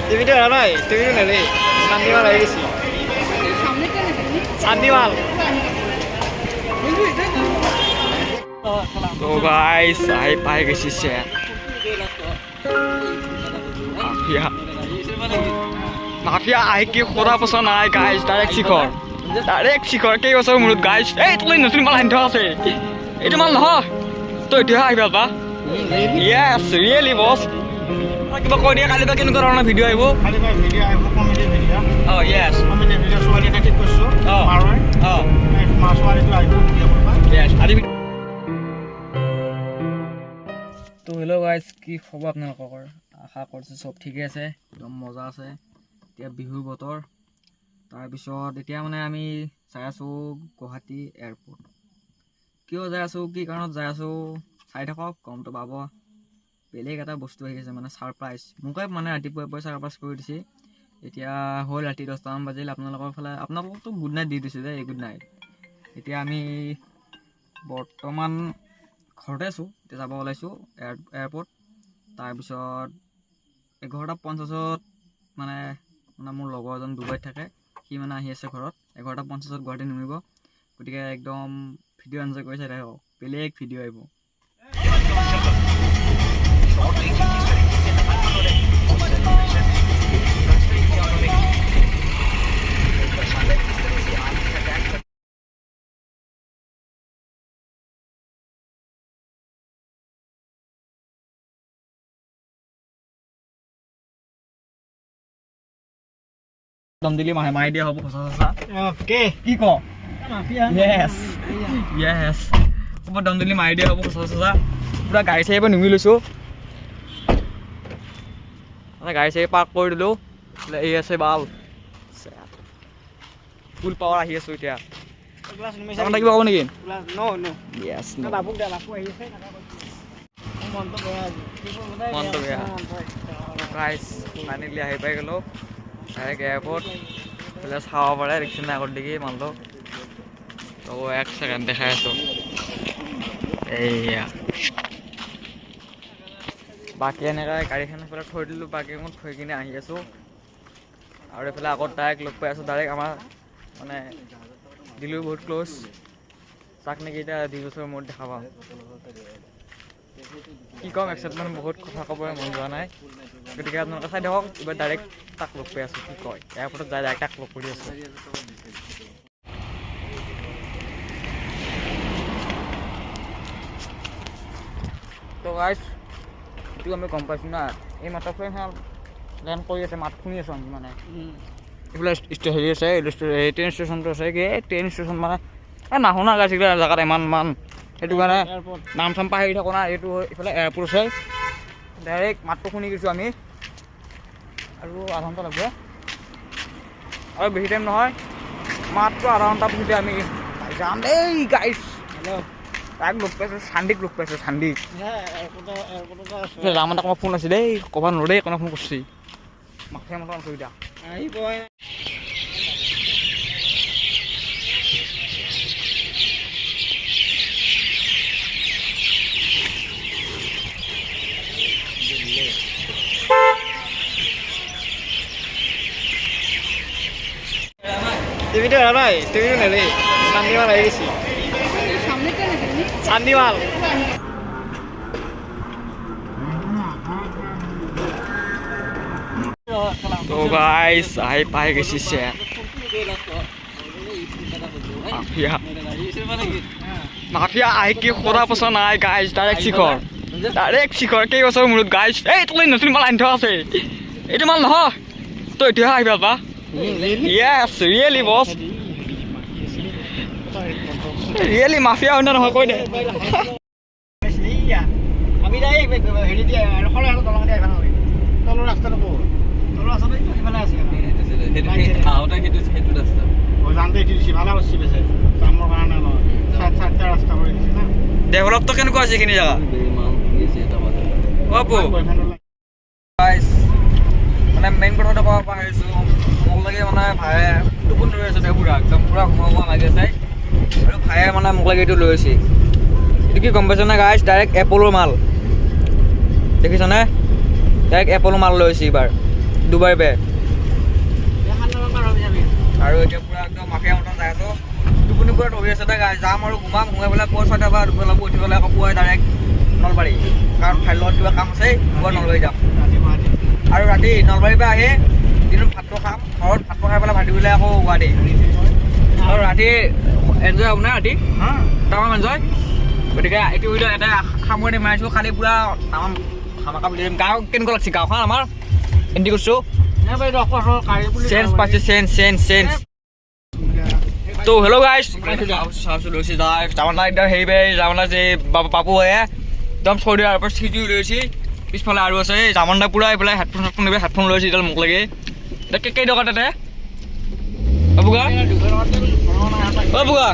টিভিটা নাই টিভিটা নেই শান্তিমাল হয়ে গেছি শান্তিমাল তো গাইস আই পাই গেছি সে মাফিয়া মাফিয়া আই কি খোরা পছন্দ নাই গাইস ডাইৰেক্ট শিখৰ কেই বছৰ মূৰত গাইস এই তুমি নতুন মাল আনি থোৱা আছে এইটো মাল নহয় তই এতিয়া আহিবা পা ইয়েছ ৰিয়েলি বছ কিবা কৈ দিয়া কালি বা কেনেকুৱা ধৰণৰ ভিডিঅ' আহিব comedy video' yes comedy video' ছোৱালী এটা ঠিক কৰিছোঁ ছোৱালীটো আহিব ইয়েছ আজি তো হেল্ল' গাইজ কি খবৰ আপোনালোকৰ আশা কৰিছোঁ চব ঠিকে আছে একদম মজা আছে এতিয়া বিহুৰ বতৰ তাৰপিছত এতিয়া মানে আমি চাই আছোঁ গুৱাহাটী এয়াৰপৰ্ট কিয় যাই আছোঁ কি কাৰণত যাই আছোঁ চাই থাকক গমটো পাব বেলেগ এটা বস্তু আহি আছে মানে ছাৰপ্ৰাইজ মোকে মানে ৰাতিপুৱাই ছাৰপ্ৰাইজ কৰি দিছে এতিয়া হ'ল ৰাতি 10টামান বাজিল আপোনালোককতো গুড নাইট দি দিছোঁ যে গুড নাইট এতিয়া আমি বৰ্তমান ঘৰতে আছোঁ এতিয়া যাব ওলাইছোঁ এয়াৰপৰ্ট তাৰপিছত 11:50 মানে মোৰ লগৰ এজন ডুবাইত থাকে সি মানে আহি আছে ঘৰত 11:50 গুৱাহাটী নামিব গতিকে একদম ভিডিঅ' এনজয় কৰি চাই থাকক বেলেগ ভিডিঅ' আহিব দম দিলি মাৰি দিয়া হ'ব সঁচা অ'কে কি ক য়েছ হ'ব দম দিলি মাৰি দিয়া হ'ব সঁচা পুৰা গাড়ী চাড়ী পৰা নুমি লৈছোঁ মানে গাড়ী চাড়ী পাৰ্ক কৰি দিলোঁ এই আছে বাল ফুল পাৱাৰ আহি আছোঁ এতিয়া কিবা হ'ব নেকি য়েছ মনটো বেয়া গাইজ ফাইনেলি আহি পাই গ'লোঁ ডাইৰেক্ট এয়াৰপৰ্ট এইফালে চাব পাৰে দেখিছেনে আগত দেখি মালটো তো 1 ছেকেণ্ড দেখাই আছোঁ এইয়া বাকী এনেকৈ গাড়ীখন এইফালে থৈ দিলোঁ বাকীখন থৈ কিনে আহি আছোঁ আৰু এইফালে আগত ডাইৰেক্ট লগ পাই আছোঁ ডাইৰেক্ট আমাৰ মানে দিলোঁ বহুত ক্ল'জ তাক নেকি এতিয়া 2 বছৰৰ মূৰত দেখা পাওঁ কি ক'ম এক্সাইটমেণ্ট বহুত কথা ক'বলৈ মন যোৱা নাই গতিকে আপোনালোকে চাই থাকক এইবাৰ ডাইৰেক্ট তাক লগ পাই আছোঁ কি কয় এয়াৰপৰ্টত যাই ডাইৰেক্ট তাক লগ কৰি আছোঁ তো গাইজ এইটো আমি গম পাইছোঁ না এই মাত্ৰ ফ্ৰেণ্ড লেণ্ড কৰি আছে মাত শুনি আছোঁ আমি মানে এইফালে হেৰি আছে ট্ৰেইন ষ্টেচনটো আছে কি ট্ৰেইন ষ্টেচন মানে নাশুনা গাইজ এইবিলাক জেগাত ইমান সেইটো কাৰণে নাম চাম পাহৰি থাকোঁ না এইটো এইফালে এয়াৰপৰ্ট আছে ডাইৰেক্ট মাতটো শুনি গৈছোঁ আমি আৰু আধা ঘণ্টা লাগব আৰু বেছি টাইম নহয় মাত্ৰ আধা ঘণ্টা পিছতে আমি যাম দেই গাইজ তাক লগ পাইছোঁ চান্দিক লগ পাইছোঁ চান্দিক ৰাম এটা ফোন আছে দেই ক'ব নোৱাৰো দেই কোনে ফোন কৰিছে মাথা মতা অসুবিধা টিভিটা নাই টিভিটা নেই শান্তিমাল হয়ে গেছি শান্তিমাল তো গাইস আই পাই গেছি সে মাফিয়া আই কি খোৰা পছন্দ নাই গাইস ডাইৰেক্ট শিখৰ কেই বছৰ মূৰত গাইস এই তুমি নতুন মাল আনি থোৱা আছে এইটো মাল নহয় তই এতিয়া আহিবা পা ইয়েছ ৰিয়েলি বছ ৰিয়েলি মাফিয়া হয় নহয় কৈ দে আমি হেৰি দিয়ে তলৰ ৰাস্তাটো ক'ত তলৰ ৰাস্তাটো সেইফালে আছে জানতে এইটো দিছে ভালে বস্তু বেছে কামৰ কাৰণে নহয় চাৰিটা ৰাস্তা কৰি দিছে না ডেভেলপটো কেনেকুৱা আছে এইখিনি জেগা মানে মেইন কথাটো ক'ব পাৰিছোঁ মোক লাগে মানে ভায়ে টোপনি ধৰি আছে পুৰা একদম পুৰা ঘুমা লাগি আছে আৰু ভায়ে মানে মোক লাগে এইটো লৈ আছে এইটো কি গম পাইছনে গাইছ ডাইৰেক্ট এপলৰ মাল দেখিছনে ডাইৰেক্ট এপলৰ মাল লৈ আছে এইবাৰ ডুবাই বে এখন নাম পাৰ হৈ যাবি আৰু এতিয়া পুৰা একদম মাফিয়া মতন যাই আছো টোপনি পুৰা ধৰি আছে তাই যাম আৰু ঘুমাম ঘুমাই পেলাই পুৱা 6টা বা দুবেলা উঠি পেলাই আকৌ পুৱাই ডাইৰেক্ট নলবাৰী কাৰণ ফাইলত কিবা কাম আছে পুৱা নলবাৰী যাম আৰু ৰাতি নলবাৰীৰ পৰা আহি দিনত ভাতটো খাম ঘৰত ভাতটো খাই পেলাই ভাতি পেলাই আকৌ গুৱাহাটী আৰু ৰাতি এনজয় হ'ব না ৰাতি তামাম এনজয় গতিকে এইটো ভিডিঅ' এটা সামৰণি মাৰিছোঁ খালি পুৰা তামাম ধামাকা বুলি দিম গাঁও কেনেকুৱা লাগছে গাঁওখন আমাৰ এণ্টি কৰিছোঁ চেঞ্জ পাইছে চেঞ্জ তো হেল্ল' গাইজ লৈছে জামানা একদম হেৰি বে জামানা যে বাবু হয় একদম চৰ্দি আৰু পৰা চিজু লৈছে পিছফালে আৰু আছে জামানদা পুৰা এইফালে হেডফোন হেডফোন লৈছে এতিয়া মোক লাগে এতিয়া কেই টকা তাতে বুগা বুগা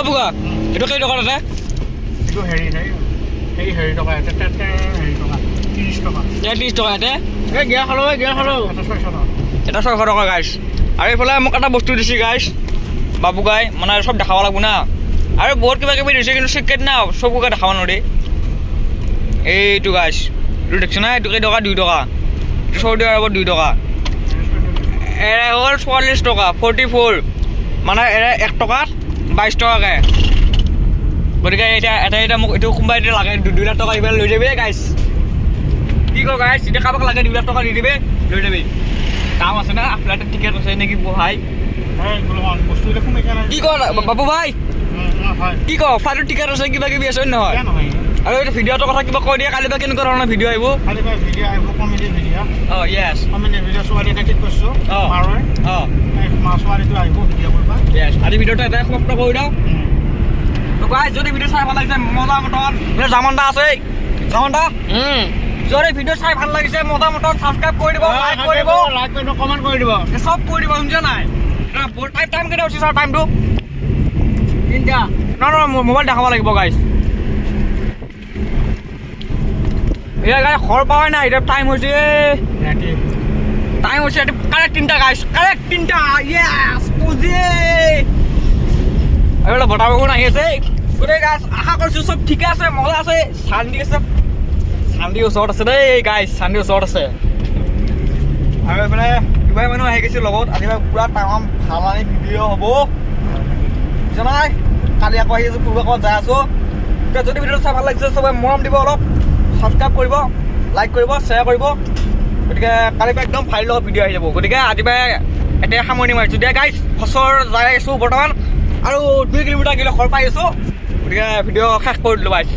বুগা এইটো কেই টকা তাতে হেৰি টকা 30 টকা 30 টকা ইয়াতে গিয়া খালো এটা 600 টকা গাইছ আৰু এইফালে মোক এটা বস্তু দিছে গাইছ বাবু গাই মানে চব দেখাব লাগিব না আৰু বহুত কিবা কিবি দিছে কিন্তু চিক্ৰেট না চবকে দেখাব নোৱাৰি এইটো গাইছ এইটো দেখিছ না এইটো কেই টকা 2 টকা চৌদি আৰবত 2 টকা এৰা হ'ল 44 টকা 44 মানে এৰা 1 টকাত 22 টকাকৈ গতিকে এতিয়া মোক এইটো কোনোবাই এতিয়া লাগে 2 লাখ টকা এইবাৰ লৈ যাবি গাইছ কি কওঁ গাইছ এতিয়া কাৰোবাক লাগে 2 লাখ টকা দি দিবি লৈ যাবি কাম আছে না ফ্লাইটত টিকেট আছে নেকি বহাই কি কওঁ বাবু ভাই কি কওঁ ফ্লাইটত টিকেট আছে কিবা কিবি আছে নহয় আৰু এইটো ভিডিঅ'টোৰ কথা কিবা কৈ দিয়ে কালি বা কেনেকুৱা ধৰণৰ ভিডিঅ' আহিব অঁ য়েছ আজি ভিডিঅ'টো এটাই সমাপ্ত কৰি দিওঁ যদি ভিডিঅ' চাই ভাল লাগিছে মতামতত জামানদা আছে জামানদা যদি ভিডিঅ' চাই ভাল লাগিছে মতামতত ছাবস্ক্ৰাইব কৰি দিব লাইক কৰি দিব কমেণ্ট কৰি দিব চব কৰি দিব শুনিছা নাই টাইম কেইটা হৈছে ছাৰ টাইমটো 3টা নহয় মোবাইল দেখাব লাগিব গাইছ এতিয়া গাই ঘৰ পাৱাই নাই এতিয়া টাইম হৈছে কাৰেক্ট 3টা গাইছ কাৰেক্ট 3টা য়েছ পুজি আৰু বতাহ বৰষুণ আহি আছে গোটেই গাছ আশা কৰিছোঁ চব ঠিকে আছে মজা আছে চান্দি আছে চান্দি ওচৰত আছে দেই গাইছ চান্দি ওচৰত আছে আৰু এইফালে কিবা মানুহ আহি গৈছে লগত আজিবা পুৰা তামাম ভাল আনি ভিডিঅ' হ'ব বুজিছা নাই কালি আকৌ আহি আছোঁ ফুৰিব আকৌ যাই আছোঁ এতিয়া যদি ভিডিঅ'টো চাই ভাল লাগিছে চবে মৰম দিব অলপ ছাবস্ক্ৰাইব কৰিব লাইক কৰিব শ্বেয়াৰ কৰিব গতিকে কালিৰ পৰা একদম ফাইল লগত ভিডিঅ' আহি যাব গতিকে আজিবা এতিয়া সামৰণি মাৰিছোঁ দিয়া গাইছ ফচৰ যাই আছোঁ বৰ্তমান আৰু 2 কিলোমিটাৰ গ'লে ঘৰ পাই আছোঁ গতিকে ভিডিঅ' শেষ কৰি দিলোঁ গাইছ